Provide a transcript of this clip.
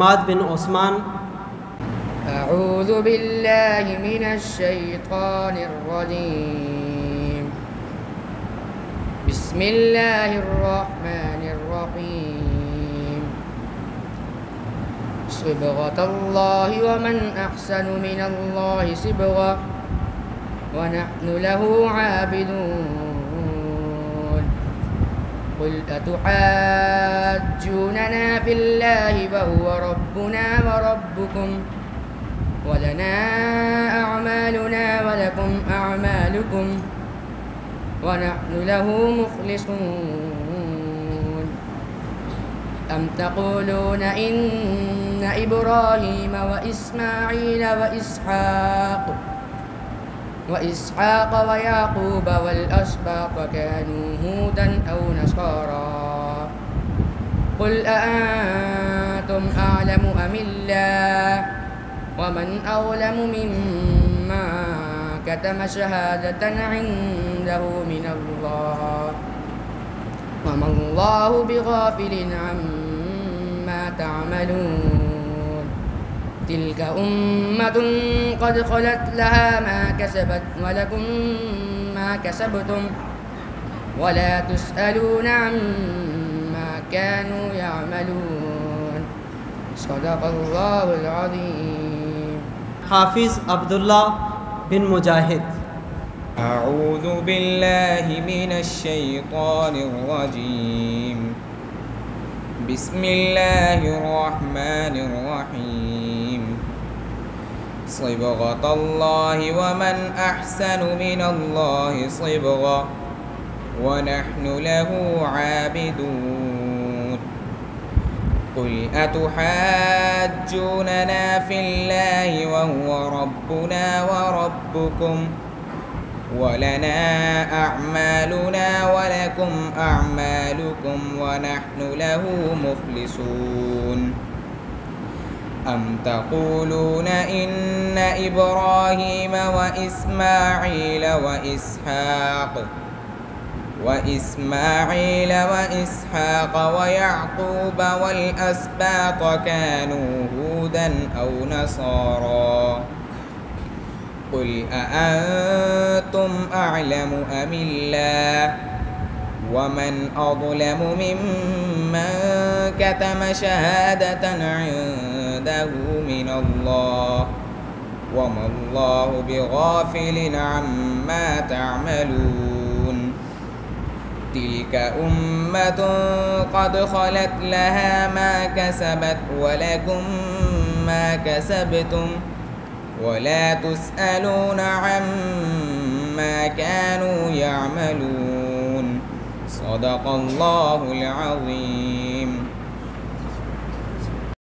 حماد بن عثمان. أعوذ بالله من الشيطان الرجيم. بسم الله الرحمن الرحيم. صبغة الله ومن أحسن من الله صبغة ونحن له عابدون. قل أتحاجوننا في الله وهو ربنا وربكم ولنا أعمالنا ولكم أعمالكم ونحن له مخلصون. أم تقولون إن إبراهيم وإسماعيل وإسحاق ويعقوب والأسباط كانوا هودا أو نصارى؟ قل أأنتم أعلم أم الله؟ ومن أظلم ممن كتم شهادة عنده من الله وما الله بغافل عما تعملون. تلك أمة قد خلت لها ما كسبت ولكم ما كسبتم ولا تسألون عما كانوا يعملون. صدق الله العظيم. حافظ عبد الله بن مجاهد. أعوذ بالله من الشيطان الرجيم. بسم الله الرحمن الرحيم. صبغة الله ومن أحسن من الله صبغة ونحن له عابدون. قل أتحاجوننا في الله وهو ربنا وربكم ولنا أعمالنا ولكم أعمالكم ونحن له مخلصون. أم تقولون إن إبراهيم وإسماعيل وإسحاق ويعقوب والأسباط كانوا هودا أو نصارى؟ قل أأنتم أعلم أم الله؟ ومن أظلم ممن كتم شهادة عنده من الله وما الله بغافل عما تعملون. تلك أمة قد خلت لها ما كسبت ولكم ما كسبتم ولا تسألون عما كانوا يعملون. صدق الله العظيم.